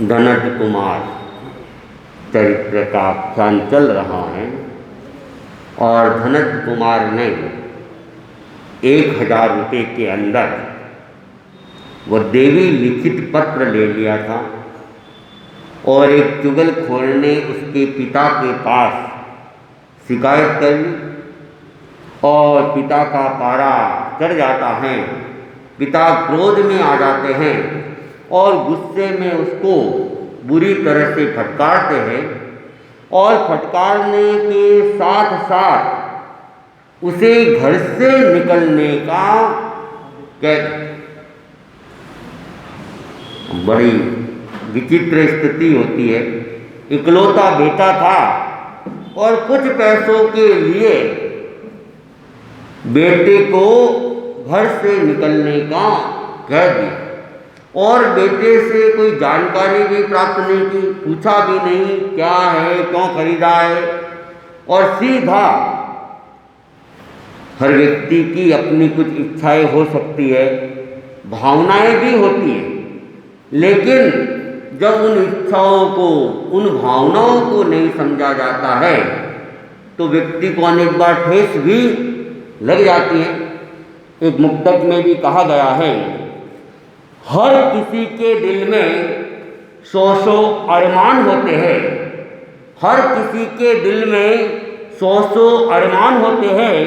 धनज कुमार चरित्र का आख्यान चल रहा है और धनज कुमार ने 1000 रुपये के अंदर वह देवी लिखित पत्र ले लिया था और एक चुगलखोर ने उसके पिता के पास शिकायत कर ली और पिता का पारा चढ़ जाता है। पिता क्रोध में आ जाते हैं और गुस्से में उसको बुरी तरह से फटकारते हैं और फटकारने के साथ साथ उसे घर से निकलने का बड़ी विचित्र स्थिति होती है। इकलौता बेटा था और कुछ पैसों के लिए बेटे को घर से निकलने का कह दिया और बेटे से कोई जानकारी भी प्राप्त नहीं की, पूछा भी नहीं क्या है, क्यों खरीदा है। और सीधा, हर व्यक्ति की अपनी कुछ इच्छाएं हो सकती है, भावनाएं भी होती हैं, लेकिन जब उन इच्छाओं को, उन भावनाओं को नहीं समझा जाता है तो व्यक्ति को अनेक बार ठेस भी लग जाती है। एक मुक्तक में भी कहा गया है, हर किसी के दिल में 100 अरमान होते हैं। हर किसी के दिल में 100 अरमान होते हैं।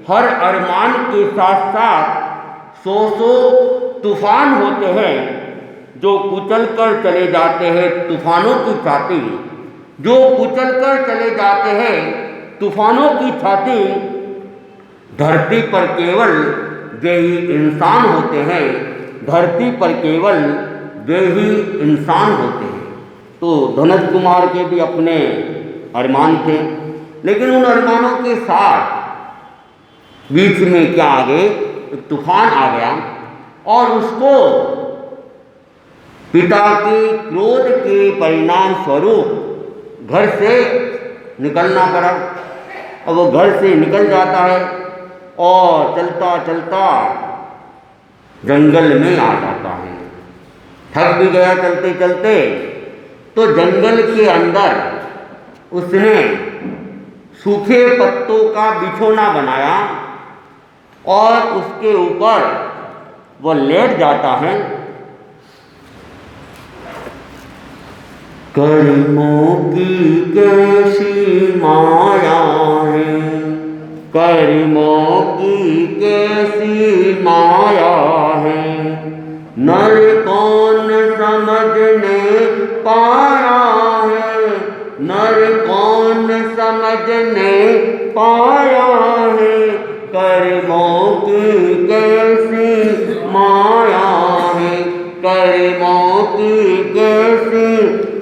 हर अरमान के साथ साथ 100 तूफान होते हैं जो कुचल कर चले जाते हैं तूफानों की छाती। जो कुचल कर चले जाते हैं तूफानों की छाती। धरती पर केवल वे ही इंसान होते हैं। धरती पर केवल वे ही इंसान होते हैं। तो धनज कुमार के भी अपने अरमान थे, लेकिन उन अरमानों के साथ बीच में क्या आ गए, एक तूफान आ गया और उसको पिता के क्रोध के परिणाम स्वरूप घर से निकलना पड़ा। और वो घर से निकल जाता है और चलता चलता जंगल में आ जाता है। थक भी गया चलते चलते, तो जंगल के अंदर उसने सूखे पत्तों का बिछौना बनाया और उसके ऊपर वो लेट जाता है। कर्मों की कैसी माया है, कर्मों की कैसी माया है, नर कौन समझने पाया है, नर कौन समझने पाया है, कर्मों की कैसी माया है, कर्मों की कैसी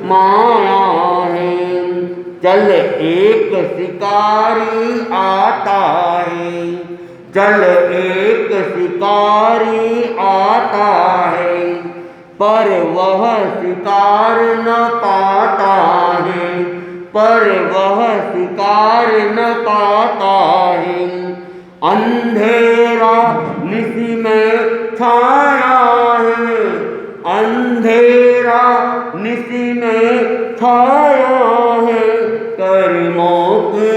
माया है। चल एक शिकारी आता है, चल एक शिकारी आता है, पर वह शिकार न पाता है, पर वह शिकार न पाता है। अंधेरा निसी में छाया है, अंधेरा निसी में छाया है, कर्मों की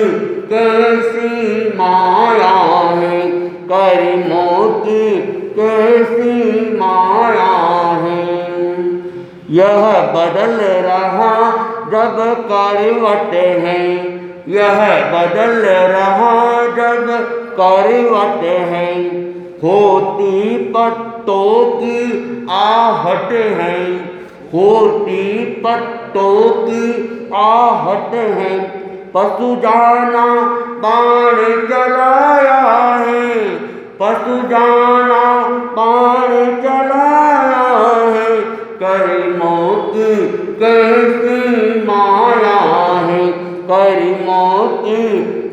कैसी माया है, कर्मों की कैसी माया है। यह बदल रहा जब करवट है, यह बदल रहा जब करवट है, होती पत्तों की आहट है, होती पत्तों की आहट है, पशु जाना बाण चलाया है, पशु जाना बाण चलाया है, कर्मों की कैसी माया है, कर्मों की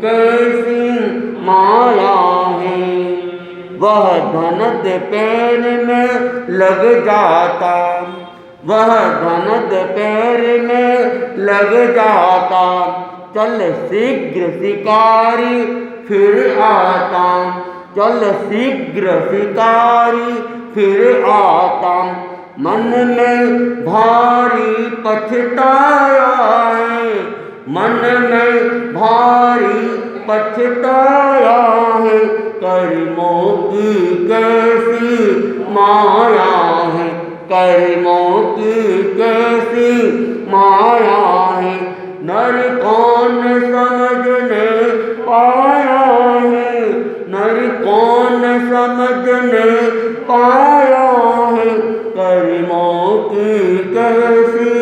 कैसी माया है। वह धनद पैर में लग जाता, वह धनद पैर में लग जाता, चल शीघ्र शिकारी फिर आता, चल शीघ्र शिकारी फिर आता, मन में भारी पछताया है, मन में भारी पछताया है, कर्मों की कैसी माया है, कर्मों की कैसी माया है, नर कौन समझने पाया है, नर कौन समझने पाया है, कर्मों की कैसी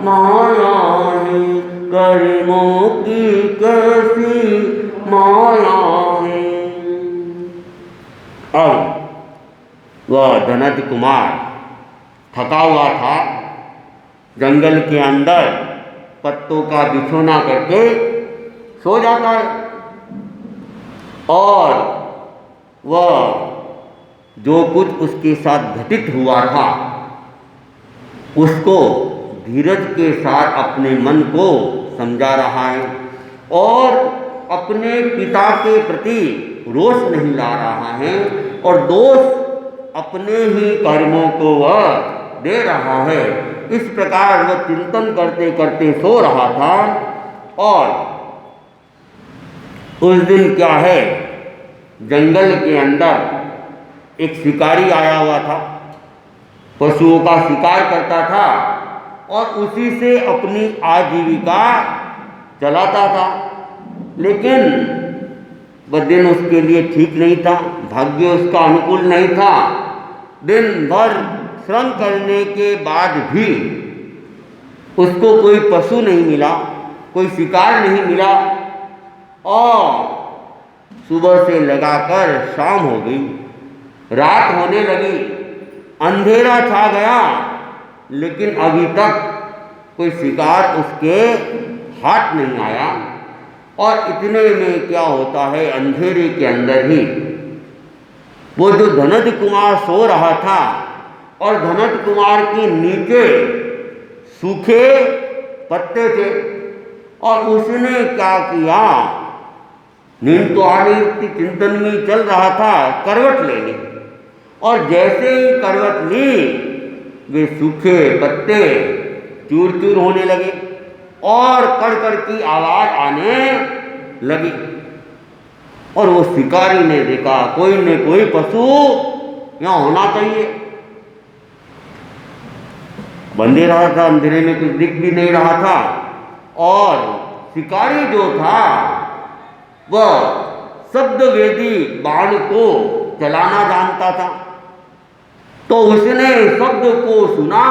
माया है, कर्मों की कैसी माया है। अब वह धनज कुमार थका हुआ था, जंगल के अंदर पत्तों का बिछोना करके सो जाता है और वह जो कुछ उसके साथ घटित हुआ था उसको धीरज के साथ अपने मन को समझा रहा है और अपने पिता के प्रति रोष नहीं ला रहा है और दोष अपने ही कर्मों को वह दे रहा है। इस प्रकार वह चिंतन करते करते सो रहा था और उस दिन क्या है, जंगल के अंदर एक शिकारी आया हुआ था, पशुओं का शिकार करता था और उसी से अपनी आजीविका चलाता था। लेकिन वह दिन उसके लिए ठीक नहीं था, भाग्य उसका अनुकूल नहीं था। दिन भर श्रम करने के बाद भी उसको कोई पशु नहीं मिला, कोई शिकार नहीं मिला और सुबह से लगाकर शाम हो गई, रात होने लगी, अंधेरा छा गया, लेकिन अभी तक कोई शिकार उसके हाथ नहीं आया। और इतने में क्या होता है, अंधेरे के अंदर ही वो जो धनज कुमार सो रहा था और धनज कुमार के नीचे सूखे पत्ते थे और उसने क्या किया, नींद तो आ रही थी, चिंतन में चल रहा था, करवट ले ली और जैसे ही करवट ली वे सूखे पत्ते चूर चूर होने लगे और कड़कड़ की आवाज आने लगी और वो शिकारी ने देखा कोई न कोई पशु यहाँ होना चाहिए। बंदे रहा था, अंधेरे में कुछ दिख भी नहीं रहा था और शिकारी जो था वह शब्दवेदी बाण को चलाना जानता था, तो उसने शब्द को सुना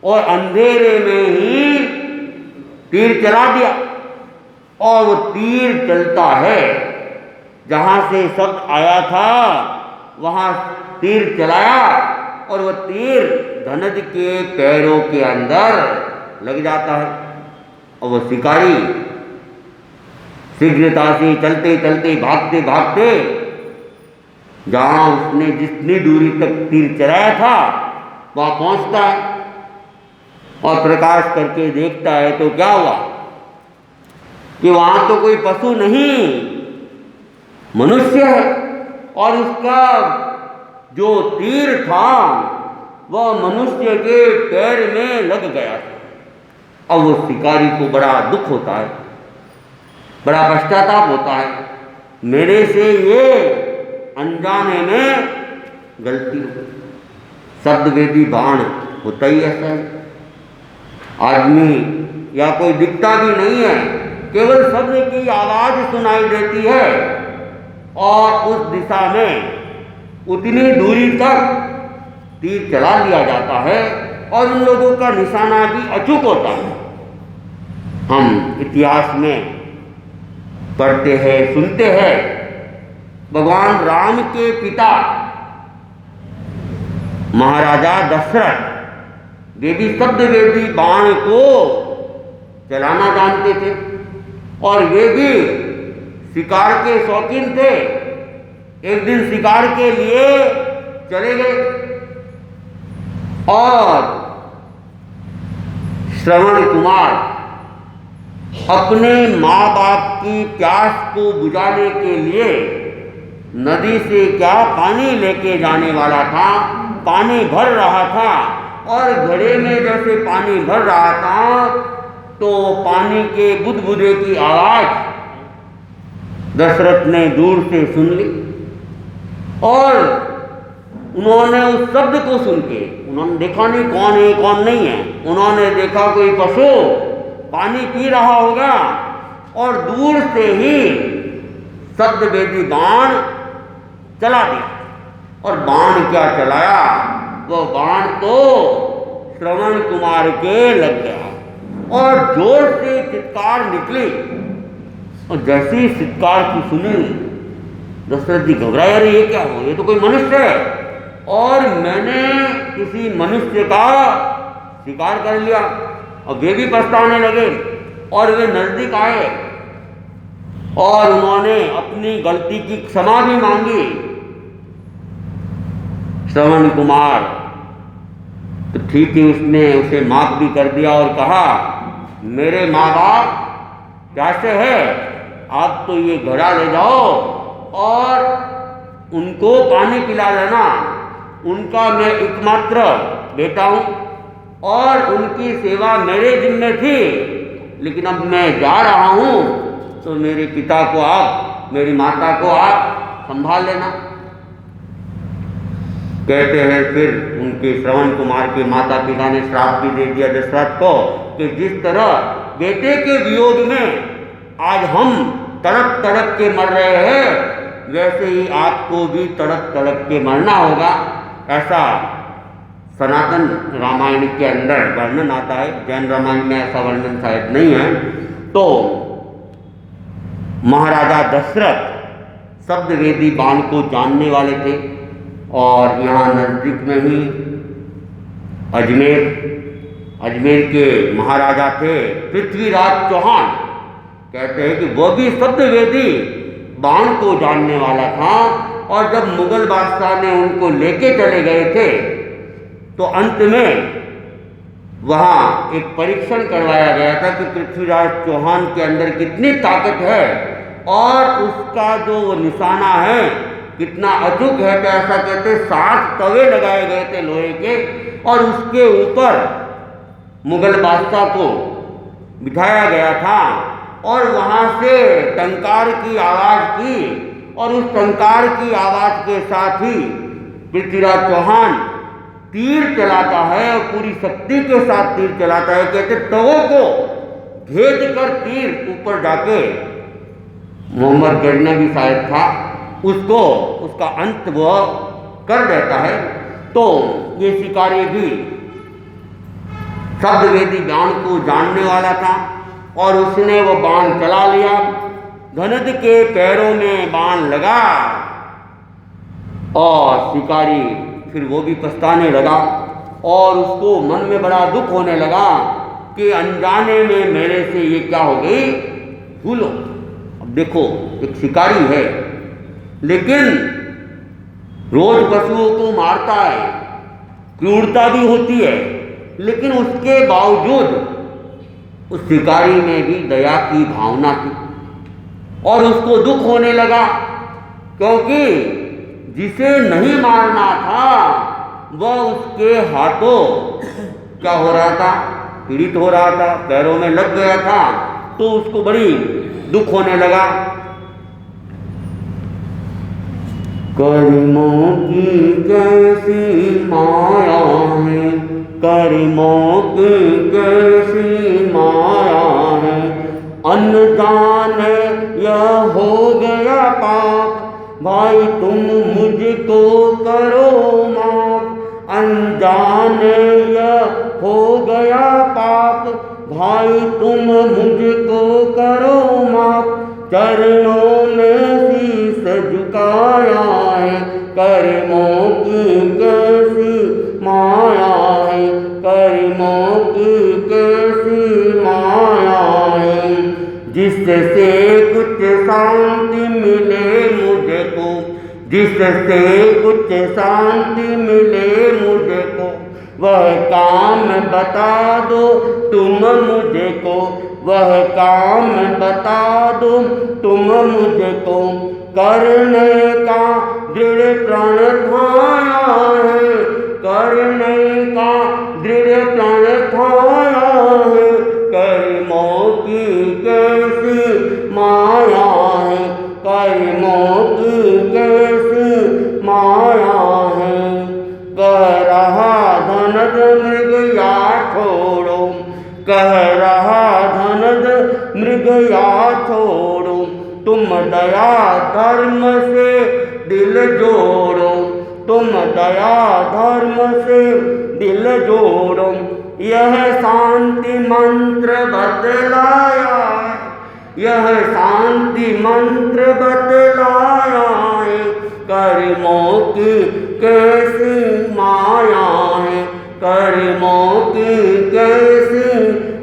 और अंधेरे में ही तीर चला दिया और वो तीर चलता है, जहाँ से शब्द आया था वहाँ तीर चलाया और वह तीर धनज के पैरों के अंदर लग जाता है और वह शिकारी शीघ्रता से चलते चलते भागते भागते जहाँ उसने जितनी दूरी तक तीर चलाया था वहाँ पहुँचता है और प्रकाश करके देखता है तो क्या हुआ कि वहाँ तो कोई पशु नहीं, मनुष्य है और उसका जो तीर था वह मनुष्य के पैर में लग गया था। अब वो शिकारी को बड़ा दुख होता है, बड़ा पश्चाताप होता है, मेरे से ये अनजाने में गलती हो गई। शब्दवेदी बाण होता ही ऐसा है, आदमी या कोई दिखता भी नहीं है, केवल शब्द की आवाज सुनाई देती है और उस दिशा में उतनी दूरी तक तीर चला लिया जाता है और उन लोगों का निशाना भी अचूक होता है। हम इतिहास में पढ़ते हैं, सुनते हैं, भगवान राम के पिता महाराजा दशरथ वे भी शब्दवेदी बाण को चलाना जानते थे और वे भी शिकार के शौकीन थे। एक दिन शिकार के लिए चले गए और श्रवण कुमार अपने माँ बाप की प्यास को बुझाने के लिए नदी से क्या पानी लेके जाने वाला था पानी भर रहा था, और घड़े में जैसे पानी भर रहा था तो पानी के बुदबुदे की आवाज़ दशरथ ने दूर से सुन ली, और उन्होंने उस शब्द को सुन के, उन्होंने देखा नहीं कौन है कौन नहीं है, उन्होंने देखा कोई पशु पानी पी रहा होगा, और दूर से ही शब्दवेदी बाण चला दिया। और बाण क्या चलाया, वो बाण तो श्रवण कुमार के लग गया, और जोर से चित्कार निकली, और जैसी चित्कार की सुनी दशरथ जी घबराए, अरे ये क्या हो, ये तो कोई मनुष्य है, और मैंने किसी मनुष्य का शिकार कर लिया। और वे भी पछताने लगे, और वे नजदीक आए और उन्होंने अपनी गलती की क्षमा भी मांगी। श्रवण कुमार तो ठीक है, उसने उसे माफ भी कर दिया और कहा, मेरे माँ बाप कैसे है, आप तो ये घड़ा ले जाओ और उनको पानी पिला देना, उनका मैं एकमात्र बेटा हूँ और उनकी सेवा मेरे जिम्मे थी, लेकिन अब मैं जा रहा हूँ तो मेरे पिता को आप, मेरी माता को आप संभाल लेना। कहते हैं फिर उनके श्रवण कुमार के माता पिता ने श्राप भी दे दिया दशरथ को कि जिस तरह बेटे के वियोग में आज हम तड़प तड़प के मर रहे हैं, वैसे ही आपको भी तड़प तड़प के मरना होगा। ऐसा सनातन रामायण के अंदर वर्णन आता है, जैन रामायण में ऐसा वर्णन शायद नहीं है। तो महाराजा दशरथ शब्दवेदी बाण को जानने वाले थे, और यहाँ नज़दीक में ही अजमेर के महाराजा थे पृथ्वीराज चौहान। कहते हैं कि वो भी शब्दवेदी बाण को जानने वाला था, और जब मुगल बादशाह ने उनको लेके चले गए थे तो अंत में वहाँ एक परीक्षण करवाया गया था कि पृथ्वीराज चौहान के अंदर कितनी ताकत है और उसका जो निशाना है कितना अचूक है। तो ऐसा कहते 7 तवे लगाए गए थे लोहे के, और उसके ऊपर मुगल बादशाह को बिठाया गया था, और वहाँ से टंकार की आवाज़ की, और उस टंकार की आवाज़ के साथ ही पृथ्वीराज चौहान तीर चलाता है, और पूरी शक्ति के साथ तीर चलाता है। कहते तवों को भेद कर तीर ऊपर जाके मोहम्मद गजनवी शायद था, उसको उसका अंत वह कर देता है। तो ये शिकारी भी शब्दवेदी बाण को जानने वाला था, और उसने वो बाण चला लिया। धनुष के पैरों में बाण लगा, और शिकारी फिर वो भी पछताने लगा, और उसको मन में बड़ा दुख होने लगा कि अनजाने में मेरे से ये क्या हो गई, भूलो। अब देखो एक शिकारी है, लेकिन रोज पशुओं को मारता है, क्रूरता भी होती है, लेकिन उसके बावजूद उस शिकारी में भी दया की भावना थी, और उसको दुख होने लगा, क्योंकि जिसे नहीं मारना था वह उसके हाथों क्या हो रहा था, पीड़ित हो रहा था, पैरों में लग गया था, तो उसको बड़ी दुख होने लगा। कर्मों की कैसी माया है, कर्मों की कैसी माया है, अनजाने यह हो गया पाप, भाई तुम मुझको करो माफ। अनजाने यह हो गया पाप, भाई तुम मुझको करो माफ। चरणों में शीश झुकाया है, कर्मों की कैसी माया है, कर्मों की कैसी माया है। जिससे कुछ शांति मिले मुझको, जिससे कुछ शांति मिले मुझको, वह काम बता दो तुम मुझको, वह काम बता दो तुम मुझको। करने का दृढ़ प्रण ठाना है, करने का दृढ़ प्रण ठाया है, कर्मों की कैसी माया है, कर्मों की कैसी माया है। कह रहा धनद मृग या छोड़ो, कह रहा धनद मृग या छोड़ो, तुम दया धर्म से दिल जोड़ो, तुम दया धर्म से दिल जोड़ो। यह शांति मंत्र बतलाया है, यह शांति मंत्र बतलाया है, कर्मों की कैसी माया है, कर्मों की कैसी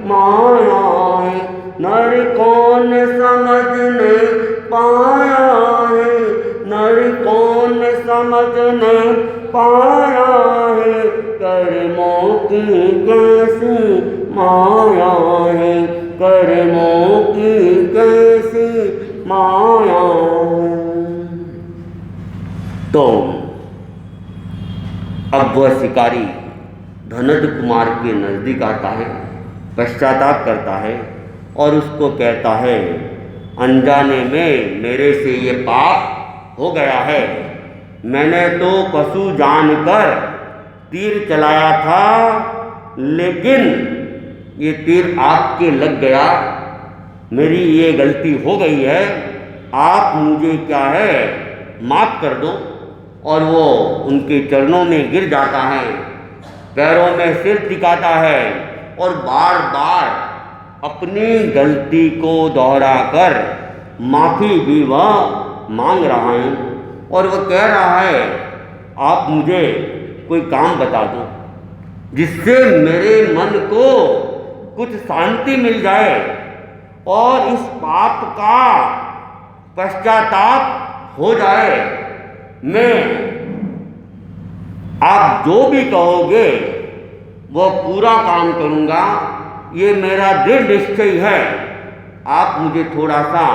माया है। नर कौन समझ नहीं पाया है, नर कौन समझ नहीं पाया है, कर्मों की कैसी माया है, कर्मों की कैसी माया है। तो अब वह शिकारी धनद कुमार के नज़दीक आता है, पश्चाताप करता है और उसको कहता है, अनजाने में मेरे से ये पाप हो गया है। मैंने तो पशु जानकर तीर चलाया था, लेकिन ये तीर आपके लग गया, मेरी ये गलती हो गई है, आप मुझे क्या है माफ़ कर दो। और वो उनके चरणों में गिर जाता है, पैरों में सिर टिकाता है और बार बार अपनी गलती को दोहराकर माफ़ी भी वह मांग रहा है। और वह कह रहा है, आप मुझे कोई काम बता दो जिससे मेरे मन को कुछ शांति मिल जाए और इस पाप का पश्चाताप हो जाए। मैं आप जो भी कहोगे वह पूरा काम करूँगा, ये मेरा दृढ़ निश्चय है। आप मुझे थोड़ा सा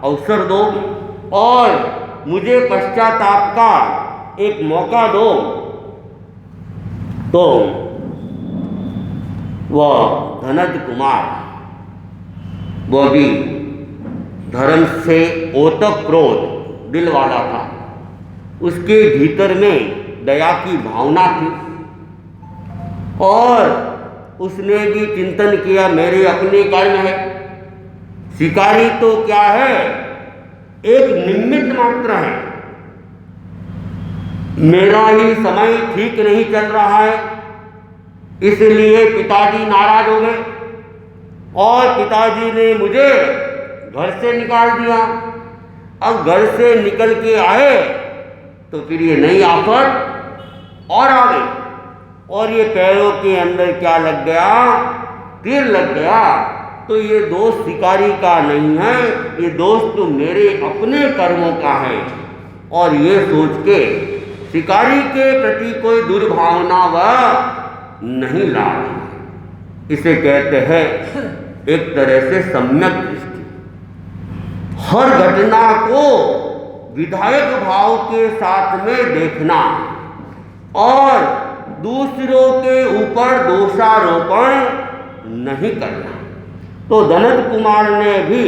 अवसर दो और मुझे पश्चाताप का एक मौका दो। तो वह धनद कुमार, वह भी धर्म से ओतप्रोत दिल वाला था, उसके भीतर में दया की भावना थी और उसने भी चिंतन किया, मेरे अपने कर्म है, शिकारी तो क्या है, एक निमित्त मात्र है, मेरा ही समय ठीक नहीं चल रहा है, इसलिए पिताजी नाराज हो गए और पिताजी ने मुझे घर से निकाल दिया। अब घर से निकल के आए तो फिर ये नई आफत और आ गई और ये पैरों के अंदर क्या लग गया, तीर लग गया। तो ये दोष शिकारी का नहीं है, ये दोष तो मेरे अपने कर्मों का है। और ये सोच के शिकारी के प्रति कोई दुर्भावना वह नहीं ला रही। इसे कहते हैं एक तरह से सम्यक दृष्टि। हर घटना को विधायक भाव के साथ में देखना और दूसरों के ऊपर दोषारोपण नहीं करना। तो धनद कुमार ने भी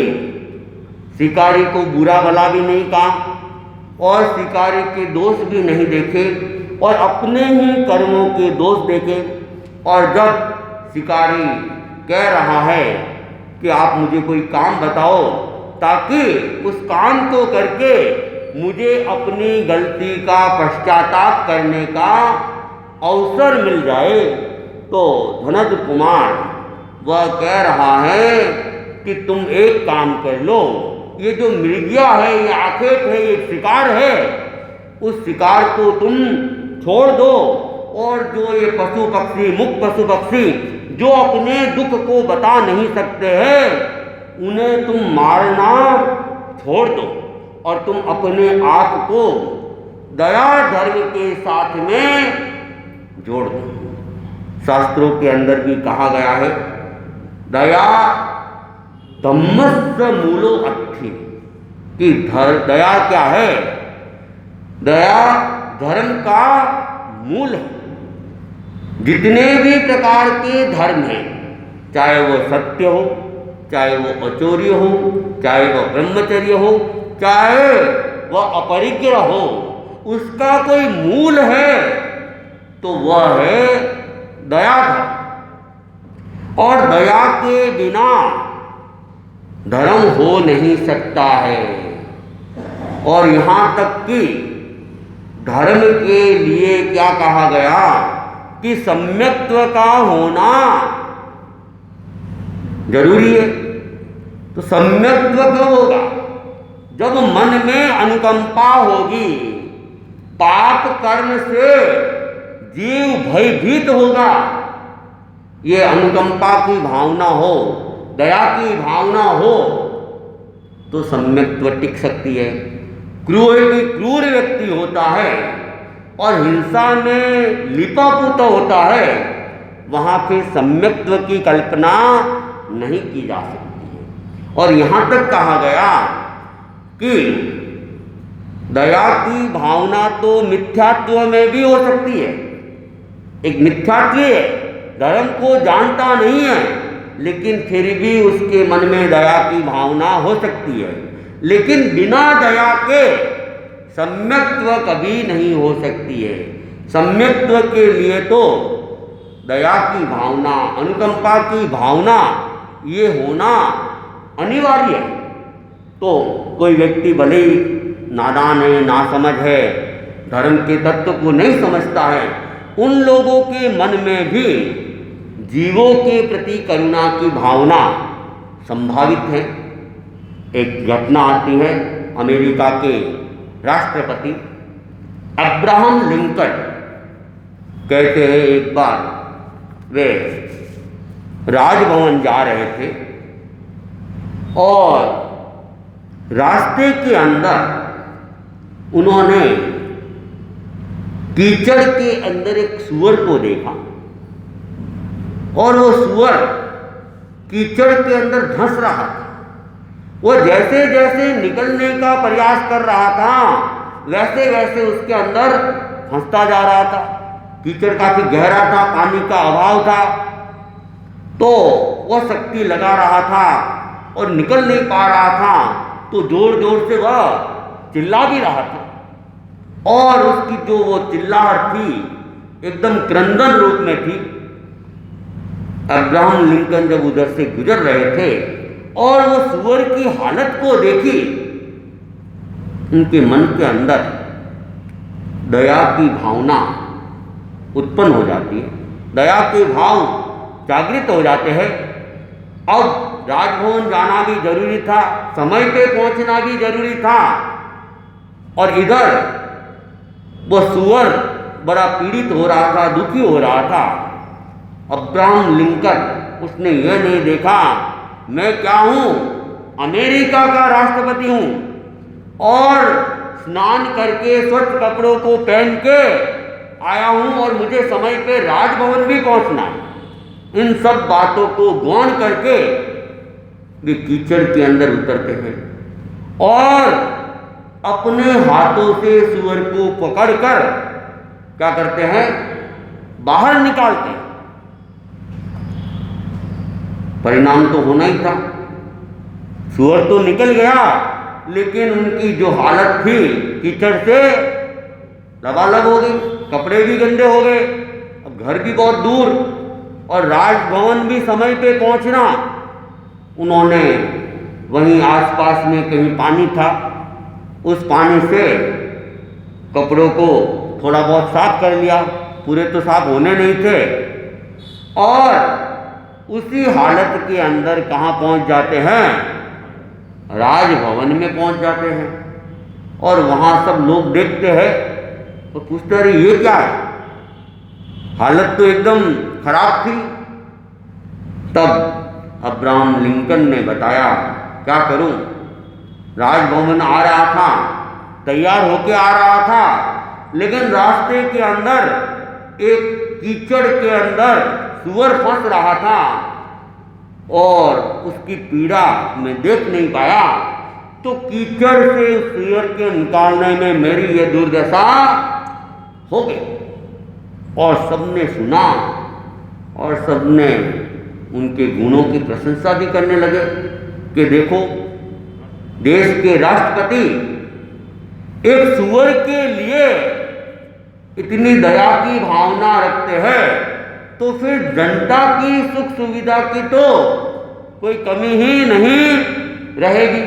शिकारी को बुरा भला भी नहीं कहा और शिकारी के दोष भी नहीं देखे और अपने ही कर्मों के दोष देखे। और जब शिकारी कह रहा है कि आप मुझे कोई काम बताओ ताकि उस काम को करके मुझे अपनी गलती का पश्चाताप करने का अवसर मिल जाए, तो धनद कुमार वह कह रहा है कि तुम एक काम कर लो, ये जो मृगिया है, ये आखेट है, ये शिकार है, उस शिकार को तुम छोड़ दो और जो ये पशु पक्षी, मुक्त पशु पक्षी जो अपने दुख को बता नहीं सकते हैं, उन्हें तुम मारना छोड़ दो और तुम अपने आप को दया धर्म के साथ में जोड़ दो। शास्त्रों के अंदर भी कहा गया है, दया धम्मस्य मूलो अर्थी, कि दया क्या है, दया धर्म का मूल है। जितने भी प्रकार के धर्म हैं, चाहे वो सत्य हो, चाहे वो अचौर्य हो, चाहे वो ब्रह्मचर्य हो, चाहे वह अपरिग्रह हो, उसका कोई मूल है तो वह है दया धर्म। और दया के बिना धर्म हो नहीं सकता है। और यहाँ तक कि धर्म के लिए क्या कहा गया कि सम्यक्त्व का होना जरूरी है। तो सम्यक्त्व कब होगा? जब मन में अनुकंपा होगी, पाप कर्म से जीव भयभीत होगा, ये अनुकंपा की भावना हो, दया की भावना हो, तो सम्यक्त्व टिक सकती है। क्रूर व्यक्ति होता है और हिंसा में लिपापुत होता है, वहाँ फिर सम्यक्त्व की कल्पना नहीं की जा सकती है। और यहाँ तक कहा गया कि दया की भावना तो मिथ्यात्व में भी हो सकती है। एक मिथ्यात्वी धर्म को जानता नहीं है, लेकिन फिर भी उसके मन में दया की भावना हो सकती है। लेकिन बिना दया के सम्यक्त्व कभी नहीं हो सकती है। सम्यक्त्व के लिए तो दया की भावना, अनुकंपा की भावना, ये होना अनिवार्य है। तो कोई व्यक्ति भले ही नादान है, नासमझ है, धर्म के तत्व को नहीं समझता है, उन लोगों के मन में भी जीवों के प्रति करुणा की भावना संभावित है। एक घटना आती है, अमेरिका के राष्ट्रपति अब्राहम लिंकन कहते हैं, एक बार वे राजभवन जा रहे थे और रास्ते के अंदर उन्होंने कीचड़ के अंदर एक सूअर को देखा और वो सूअर कीचड़ के अंदर धंस रहा था। वो जैसे जैसे निकलने का प्रयास कर रहा था, वैसे वैसे उसके अंदर फंसता जा रहा था। कीचड़ काफी गहरा था, पानी का अभाव था, तो वह शक्ति लगा रहा था और निकल नहीं पा रहा था। तो जोर जोर से वह चिल्ला भी रहा था और उसकी जो वो चिल्लाहट थी एकदम क्रंदन रूप में थी। अब्राहम लिंकन जब उधर से गुजर रहे थे और वो सूअर की हालत को देखी, उनके मन के अंदर दया की भावना उत्पन्न हो जाती है, दया के भाव जागृत हो जाते हैं। अब राजभवन जाना भी जरूरी था, समय पे पहुंचना भी जरूरी था, और इधर वो सूअर बड़ा पीड़ित हो रहा था, दुखी हो रहा था। अब्राहम लिंकन उसने यह नहीं देखा मैं क्या हूँ, अमेरिका का राष्ट्रपति हूँ और स्नान करके स्वच्छ कपड़ों को पहन के आया हूँ और मुझे समय पे राजभवन भी पहुँचना है। इन सब बातों को गौण करके वे कीचड़ के अंदर उतरते हैं और अपने हाथों से सूअर को पकड़कर क्या करते हैं, बाहर निकालते हैं। परिणाम तो होना ही था, सूअर तो निकल गया, लेकिन उनकी जो हालत थी कीचड़ से लबालब हो गई, कपड़े भी गंदे हो गए, अब घर भी बहुत दूर और राजभवन भी समय पे पहुंचना। उन्होंने वहीं आसपास में कहीं पानी था, उस पानी से कपड़ों को थोड़ा बहुत साफ कर लिया, पूरे तो साफ होने नहीं थे, और उसी हालत के अंदर कहाँ पहुँच जाते हैं, राजभवन में पहुँच जाते हैं। और वहाँ सब लोग देखते हैं तो पूछते रहे ये क्या है, हालत तो एकदम खराब थी। तब अब्राहम लिंकन ने बताया क्या करूं, राजभवन आ रहा था, तैयार होके आ रहा था, लेकिन रास्ते के अंदर एक कीचड़ के अंदर सूअर फंस रहा था और उसकी पीड़ा मैं देख नहीं पाया, तो कीचड़ से सूअर के निकालने में मेरी ये दुर्दशा हो गई। और सबने सुना और सबने उनके गुणों की प्रशंसा भी करने लगे कि देखो, देश के राष्ट्रपति एक सूअर के लिए इतनी दया की भावना रखते हैं, तो फिर जनता की सुख सुविधा की तो कोई कमी ही नहीं रहेगी।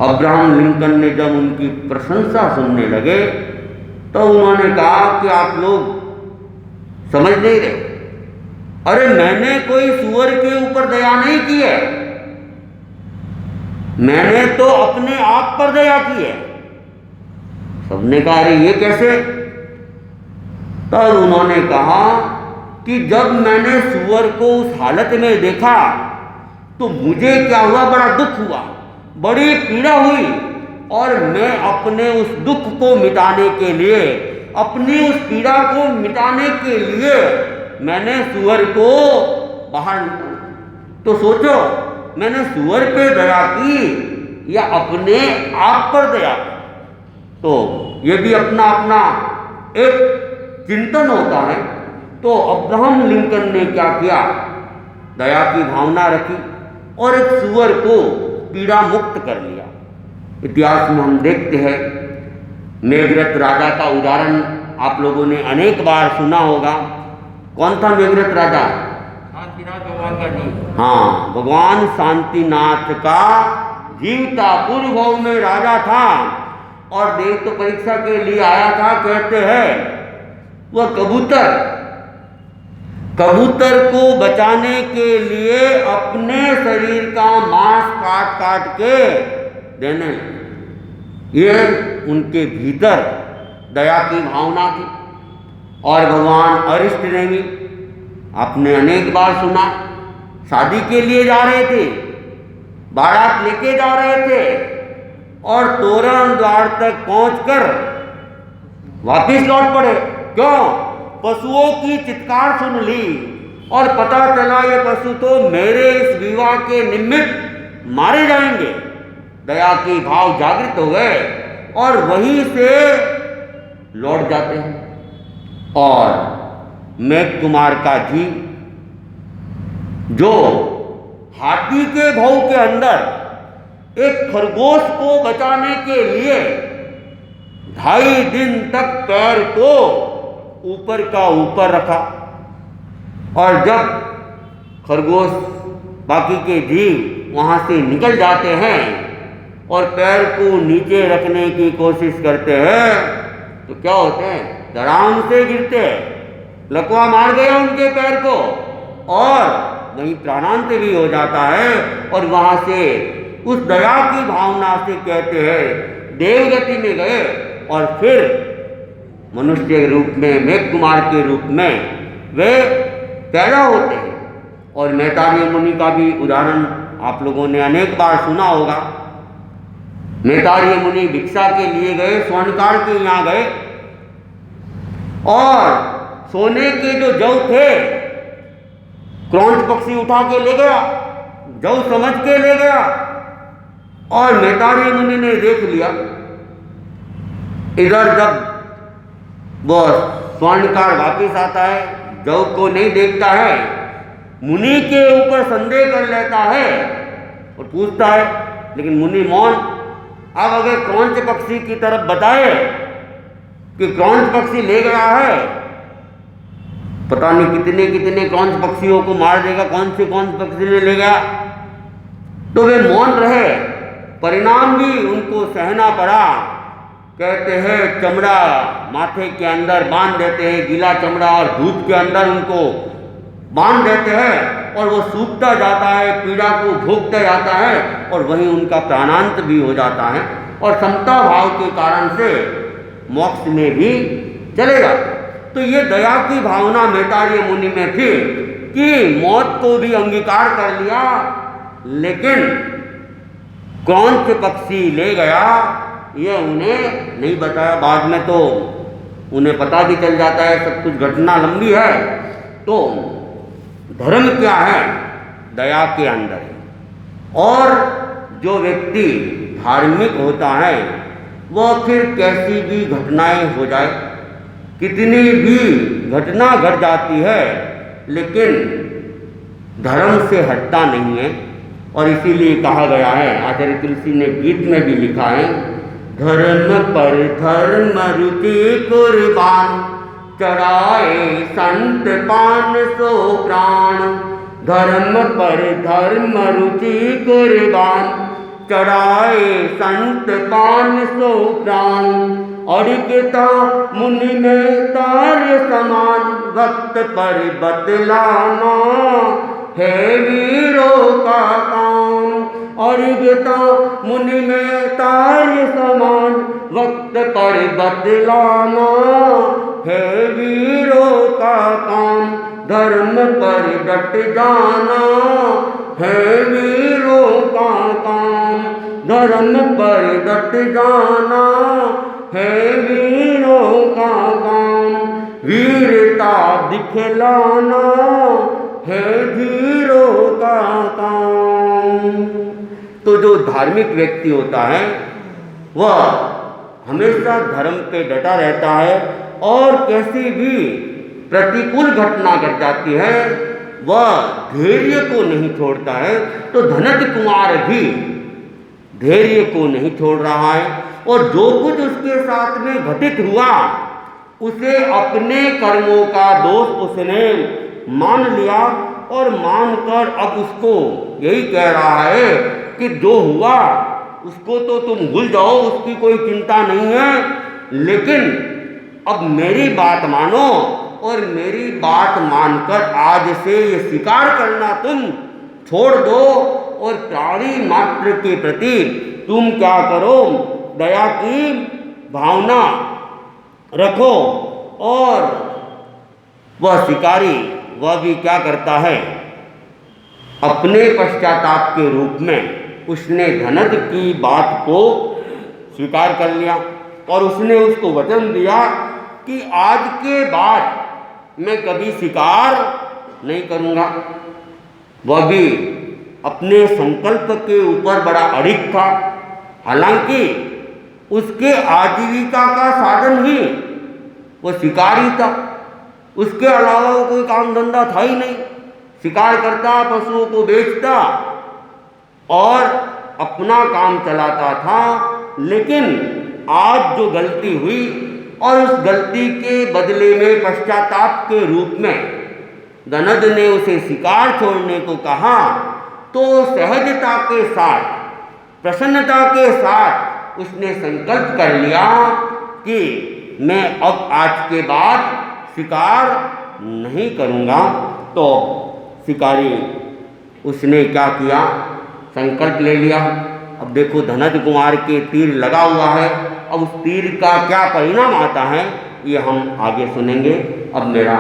अब्राहम लिंकन ने जब उनकी प्रशंसा सुनने लगे तो उन्होंने कहा कि आप लोग समझ नहीं रहे, अरे मैंने कोई सूअर के ऊपर दया नहीं की है, मैंने तो अपने आप पर दया की है। सबने कहा अरे ये कैसे? तब उन्होंने कहा कि जब मैंने सूअर को उस हालत में देखा तो मुझे क्या हुआ, बड़ा दुख हुआ, बड़ी पीड़ा हुई, और मैं अपने उस दुख को मिटाने के लिए, अपनी उस पीड़ा को मिटाने के लिए मैंने सूअर को बाहर निकाला। तो सोचो, मैंने सूअर पे दया की या अपने आप पर दया की? तो ये भी अपना अपना एक चिंतन होता है। तो अब्राहम लिंकन ने क्या किया, दया की भावना रखी और एक सूअर को पीड़ा मुक्त कर लिया। इतिहास में हम देखते हैं, मेघरथ राजा का उदाहरण आप लोगों ने अनेक बार सुना होगा। कौन था मेघरथ राजा? शांतिनाथ भगवान का जी। हाँ, भगवान शांतिनाथ का जीवता पूर्व भाव में राजा था और देव तो परीक्षा के लिए आया था। कहते हैं वह कबूतर को बचाने के लिए अपने शरीर का मांस काट काट के देने लगे। ये उनके भीतर दया की भावना थी। और भगवान अरिष्ट ने भी, आपने अनेक बार सुना, शादी के लिए जा रहे थे, बारात लेके जा रहे थे और तोरण द्वार तक पहुंचकर वापिस लौट पड़े। क्यों? पशुओं की चित्कार सुन ली और पता चला ये पशु तो मेरे इस विवाह के निमित्त मारे जाएंगे। दया के भाव जागृत हो गए और वहीं से लौट जाते हैं। और मेघ कुमार का जी, जो हाथी के भाव के अंदर एक खरगोश को बचाने के लिए 2.5 दिन तक पैर को ऊपर का ऊपर रखा, और जब खरगोश बाकी के जीव वहां से निकल जाते हैं और पैर को नीचे रखने की कोशिश करते हैं तो क्या होते हैं, धड़ाम से गिरते हैं, लकवा मार गया उनके पैर को और वहीं प्राणांत भी हो जाता है। और वहां से उस दया की भावना से कहते हैं देवगति में गए और फिर मनुष्य के रूप में, मेघ कुमार के रूप में वे पैदा होते हैं। और मैतारी मुनि का भी उदाहरण आप लोगों ने अनेक बार सुना होगा। मैतारी मुनि भिक्षा के लिए गए, स्वर्णकार के यहाँ गए और सोने के जो जौ थे क्रौंच पक्षी उठा के ले गया, जौ समझ के ले गया। और मैतारी मुनि ने देख लिया, इधर जब वो स्वर्णकार वापिस आता है, जौ को नहीं देखता है, मुनि के ऊपर संदेह कर लेता है और पूछता है, लेकिन मुनि मौन। अब अगर क्रौंच पक्षी की तरफ बताए कि क्रौंच पक्षी ले गया है, पता नहीं कितने कितने क्रौंच पक्षियों को मार देगा, कौन से क्रौंच पक्षी ने ले गया, तो वे मौन रहे। परिणाम भी उनको सहना पड़ा। कहते हैं चमड़ा माथे के अंदर बांध देते हैं, गीला चमड़ा, और दूध के अंदर उनको बांध देते हैं और वो सूखता जाता है, पीड़ा को भोगता जाता है और वहीं उनका प्राणांत भी हो जाता है और समता भाव के कारण से मोक्ष में भी चले जाते हैं। तो ये दया की भावना मैतारी मुनि में थी कि मौत को भी अंगीकार कर लिया, लेकिन क्रौंच पक्षी ले गया ये उन्हें नहीं बताया। बाद में तो उन्हें पता भी चल जाता है, सब कुछ घटना लंबी है। तो धर्म क्या है? दया के अंदर है। और जो व्यक्ति धार्मिक होता है वह फिर कैसी भी घटनाएं हो जाए, कितनी भी घटना घट जाती है लेकिन धर्म से हटता नहीं है। और इसीलिए कहा गया है, आचार्य तुलसी ने गीत में भी लिखा है, धर्म पर धर्म रुचि कुर्बान, चढ़ाए संत 500 प्राण। धर्म पर धर्म रुचि कुर्बान, चढ़ाए संत 500 प्राण। अड़िगता मुनि में तार समान, वक्त पर बतलाना है वीरों का काम। अड़िगता मुनि में तार समान, वक्त पर बतलाना है वीरों का काम। धर्म पर डट जाना है वीरों का काम। धर्म पर डट जाना है वीरों का काम। वीरता दिखलाना है धीरों का काम। तो जो धार्मिक व्यक्ति होता है वह हमेशा धर्म पे डटा रहता है, और कैसी भी प्रतिकूल घटना घट जाती है वह धैर्य को नहीं छोड़ता है। तो धनंजय कुमार भी धैर्य को नहीं छोड़ रहा है, और जो कुछ उसके साथ में घटित हुआ उसे अपने कर्मों का दोष उसने मान लिया, और मानकर अब उसको यही कह रहा है कि जो हुआ उसको तो तुम भूल जाओ, उसकी कोई चिंता नहीं है, लेकिन अब मेरी बात मानो, और मेरी बात मानकर आज से ये स्वीकार करना तुम छोड़ दो, और प्राणी मात्र के प्रति तुम क्या करो, दया की भावना रखो। और वह शिकारी वह भी क्या करता है, अपने पश्चाताप के रूप में उसने धनंजय की बात को स्वीकार कर लिया, और उसने उसको वचन दिया कि आज के बाद मैं कभी शिकार नहीं करूँगा। वह भी अपने संकल्प के ऊपर बड़ा अड़िग था। हालांकि उसके आजीविका का साधन ही वो शिकार ही था, उसके अलावा वो कोई काम धंधा था ही नहीं। शिकार करता, पशुओं को बेचता और अपना काम चलाता था। लेकिन आज जो गलती हुई और उस गलती के बदले में पश्चाताप के रूप में धनंजय ने उसे शिकार छोड़ने को कहा, तो सहजता के साथ, प्रसन्नता के साथ उसने संकल्प कर लिया कि मैं अब आज के बाद शिकार नहीं करूँगा। तो शिकारी उसने क्या किया, संकल्प ले लिया। अब देखो धनंजय कुमार के तीर लगा हुआ है, अब उस तीर का क्या परिणाम आता है ये हम आगे सुनेंगे। अब मेरा